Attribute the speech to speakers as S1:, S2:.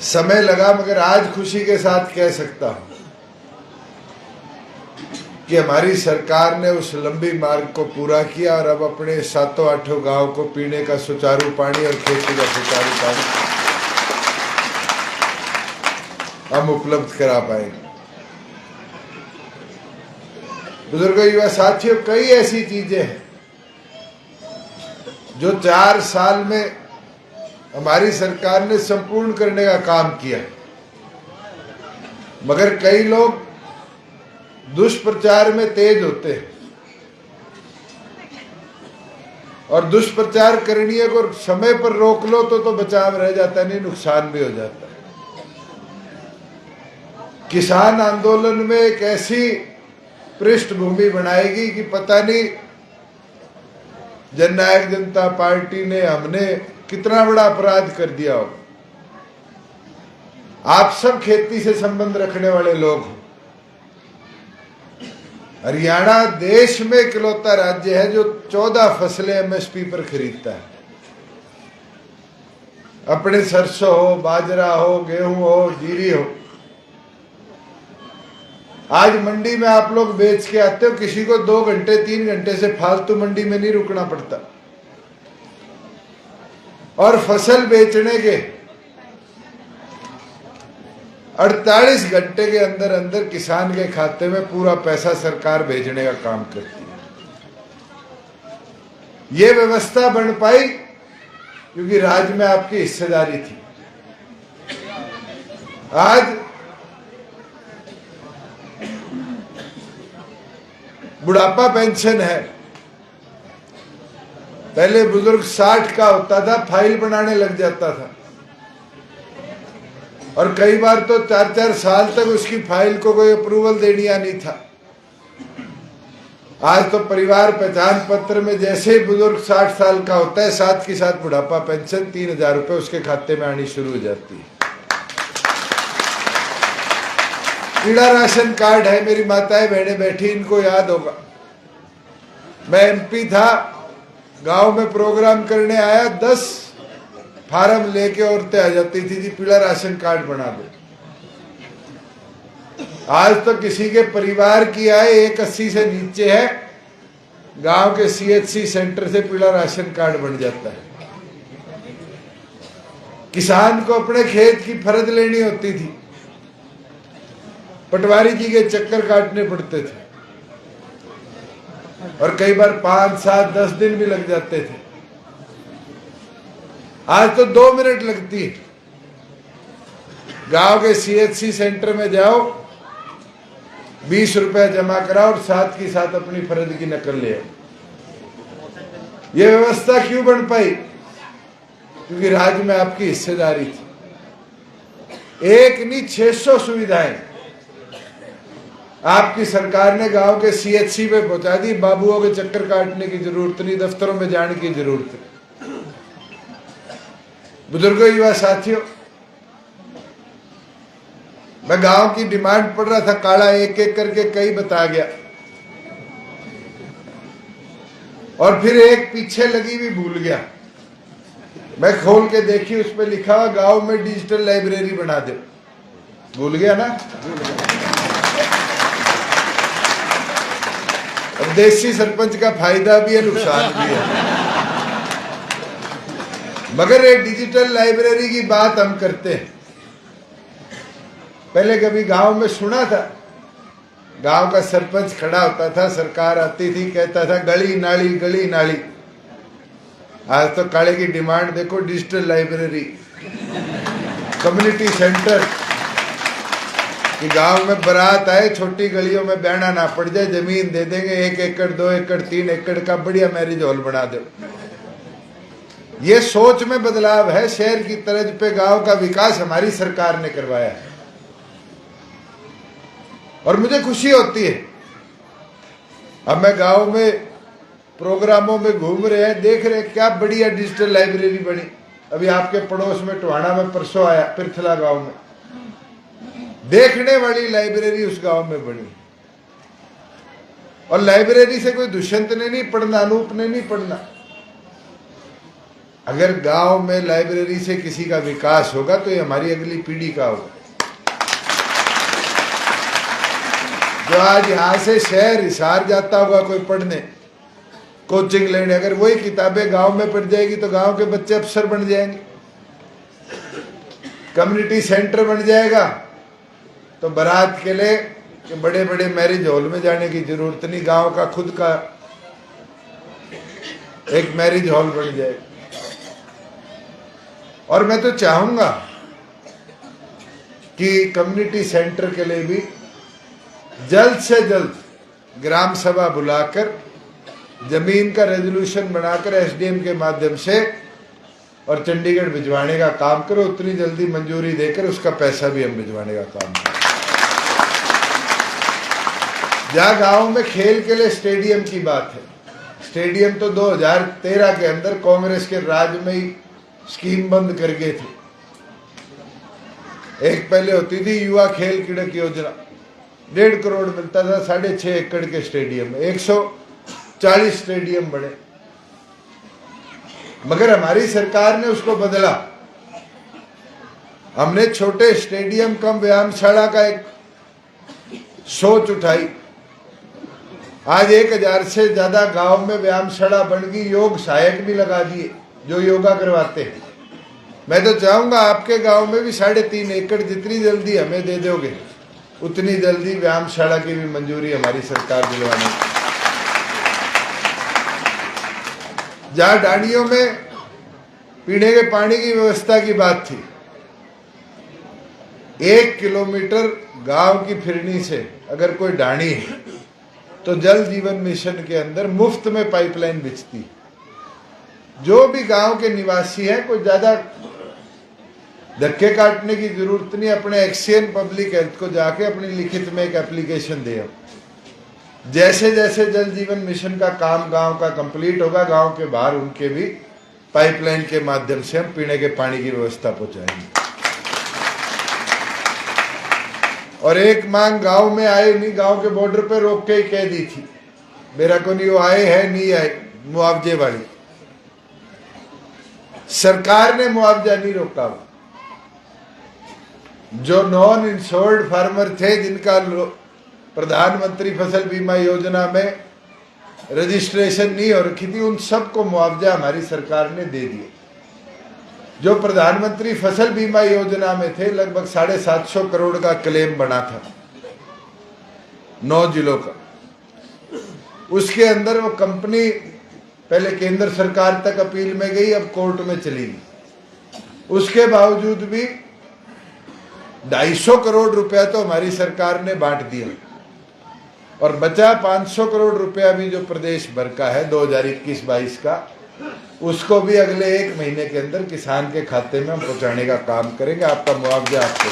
S1: समय लगा, मगर आज खुशी के साथ कह सकता हूं कि हमारी सरकार ने उस लंबी मार्ग को पूरा किया और अब अपने 7-8 गांव को पीने का सुचारू पानी और खेती का सुचारू पानी हम उपलब्ध करा पाएंगे। बुजुर्गों, युवा साथियों, कई ऐसी चीजें हैं जो 4 साल में हमारी सरकार ने संपूर्ण करने का काम किया, मगर कई लोग दुष्प्रचार में तेज होते हैं और दुष्प्रचार करने को समय पर रोक लो तो बचाव रह जाता, नहीं नुकसान भी हो जाता है। किसान आंदोलन में एक ऐसी पृष्ठभूमि बनाएगी कि पता नहीं जननायक जनता पार्टी ने, हमने कितना बड़ा अपराध कर दिया हो। आप सब खेती से संबंध रखने वाले लोग हो। हरियाणा देश में इकलौता राज्य है जो 14 फसलें एमएसपी पर खरीदता है। अपने सरसों हो, बाजरा हो, गेहूं हो, जीरी हो, आज मंडी में आप लोग बेच के आते हो, किसी को 2 घंटे 3 घंटे से फालतू मंडी में नहीं रुकना पड़ता और फसल बेचने के 48 घंटे के अंदर अंदर किसान के खाते में पूरा पैसा सरकार भेजने का काम करती है। ये व्यवस्था बन पाई क्योंकि राज्य में आपकी हिस्सेदारी थी। आज बुढ़ापा पेंशन है, पहले बुजुर्ग 60 का होता था, फाइल बनाने लग जाता था और कई बार तो 4-4 साल तक उसकी फाइल को कोई अप्रूवल देनी आनी था। आज तो परिवार पहचान पत्र में जैसे ही बुजुर्ग 60 साल का होता है, साथ के साथ बुढ़ापा पेंशन 3000 रुपए उसके खाते में आनी शुरू हो जाती है। पीला राशन कार्ड है, मेरी माताएं बहनें बैठी, इनको याद होगा। मैं एमपी था, गांव में प्रोग्राम करने आया, 10 फार्म लेके औरतें आ जाती थी, जी पीला राशन कार्ड बना दो। आज तो किसी के परिवार की आय 180 से नीचे है, गांव के सीएचसी सेंटर से पीला राशन कार्ड बन जाता है। किसान को अपने खेत की फर्द लेनी होती थी, पटवारी जी के चक्कर काटने पड़ते थे और कई बार 5, 7, 10 दिन भी लग जाते थे। आज तो 2 मिनट लगती है। गांव के सीएचसी सेंटर में जाओ, 20 रुपए जमा कराओ और साथ की साथ अपनी फर्ज की नकल ले आओ। यह व्यवस्था क्यों बन पाई? क्योंकि राज्य में आपकी हिस्सेदारी थी। एक नहीं 600 सुविधाएं आपकी सरकार ने गांव के सीएचसी पे पहुंचा दी। बाबुओं के चक्कर काटने की जरूरत नहीं, दफ्तरों में जाने की जरूरत नहीं। बुजुर्गों, युवा साथियों, मैं गांव की डिमांड पढ़ रहा था, काला एक एक करके कई बता गया और फिर एक पीछे लगी भी भूल गया। मैं खोल के देखी, उस पर लिखा हुआ गांव में डिजिटल लाइब्रेरी बना दो। भूल गया ना? अब देसी सरपंच का फायदा भी है, नुकसान भी है, मगर ये डिजिटल लाइब्रेरी की बात हम करते हैं। पहले कभी गांव में सुना था? गांव का सरपंच खड़ा होता था, सरकार आती थी, कहता था गली नाली गली नाली। आज तो काले की डिमांड देखो, डिजिटल लाइब्रेरी, कम्युनिटी सेंटर, कि गांव में बारात आए, छोटी गलियों में बहना ना पड़ जाए, जमीन दे देंगे, 1 एकड़ 2 एकड़ 3 एकड़ का बढ़िया मैरिज हॉल बना दो। ये सोच में बदलाव है। शहर की तर्ज पे गांव का विकास हमारी सरकार ने करवाया है और मुझे खुशी होती है। अब मैं गांव में प्रोग्रामों में घूम रहे हैं, देख रहे हैं क्या बढ़िया डिजिटल लाइब्रेरी बनी। अभी आपके पड़ोस में टोहाना में परसों आया, पिरथला गांव में, देखने वाली लाइब्रेरी उस गांव में बनी। और लाइब्रेरी से कोई दुष्यंत ने नहीं पढ़ना, अनूप ने नहीं पढ़ना, अगर गांव में लाइब्रेरी से किसी का विकास होगा तो ये हमारी अगली पीढ़ी का होगा। जो आज यहां से शहर हिसार जाता होगा कोई पढ़ने, कोचिंग लेने, अगर वही किताबें गांव में पढ़ जाएगी तो गांव के बच्चे अफसर बन जाएंगे। कम्युनिटी सेंटर बन जाएगा तो बारात के लिए कि बड़े बड़े मैरिज हॉल में जाने की जरूरत नहीं, गांव का खुद का एक मैरिज हॉल बन जाए। और मैं तो चाहूंगा कि कम्युनिटी सेंटर के लिए भी जल्द से जल्द ग्राम सभा बुलाकर जमीन का रेजोल्यूशन बनाकर एसडीएम के माध्यम से और चंडीगढ़ भिजवाने का काम करो। उतनी जल्दी मंजूरी देकर उसका पैसा भी हम भिजवाने का काम करें। जहां गांव में खेल के लिए स्टेडियम की बात है, स्टेडियम तो 2013 के अंदर कांग्रेस के राज में ही स्कीम बंद कर गए थे। एक पहले होती थी युवा खेल क्रीड़क योजना, 1.5 करोड़ मिलता था 6.5 एकड़ के स्टेडियम में, 140 स्टेडियम बने। मगर हमारी सरकार ने उसको बदला। हमने छोटे स्टेडियम कम व्यायामशाला का एक सोच उठाई। आज 1000 से ज्यादा गांव में व्यायामशाला बन गई, योग सहायक भी लगा दिए जो योगा करवाते हैं। मैं तो चाहूंगा आपके गांव में भी 3.5 एकड़ जितनी जल्दी हमें दे दोगे उतनी जल्दी व्यायामशाला की भी मंजूरी हमारी सरकार दिलवाने। जहां डांडियों में पीने के पानी की व्यवस्था की बात थी, 1 किलोमीटर गांव की फिरनी से अगर कोई डाणी है तो जल जीवन मिशन के अंदर मुफ्त में पाइपलाइन बिछती। जो भी गांव के निवासी हैं, कोई ज्यादा धक्के काटने की जरूरत नहीं, अपने एक्सीएन पब्लिक हेल्थ को जाके अपनी लिखित में एक एप्लीकेशन दे। जैसे जैसे जल जीवन मिशन का काम गांव का कंप्लीट होगा, गांव के बाहर उनके भी पाइपलाइन के माध्यम से हम पीने के पानी की व्यवस्था पहुंचाएंगे। और एक मांग गांव में आए नहीं, गांव के बॉर्डर पे रोक के ही कह दी थी, मेरा को नहीं वो आए है नहीं आए, मुआवजे वाली। सरकार ने मुआवजा नहीं रोका। जो नॉन इंश्योर्ड फार्मर थे, जिनका प्रधानमंत्री फसल बीमा योजना में रजिस्ट्रेशन नहीं हो रखी थी, उन सबको मुआवजा हमारी सरकार ने दे दिया। जो प्रधानमंत्री फसल बीमा योजना में थे, लगभग 750 करोड़ का क्लेम बना था 9 जिलों का। उसके अंदर वो कंपनी पहले केंद्र सरकार तक अपील में गई, अब कोर्ट में चली गई। उसके बावजूद भी 250 करोड़ रुपया तो हमारी सरकार ने बांट दिया और बचा 500 करोड़ रुपया भी जो प्रदेश भर का है 2021-22 का, उसको भी अगले 1 महीने के अंदर किसान के खाते में हम पहुंचाने का काम करेंगे। आपका मुआवजा आपको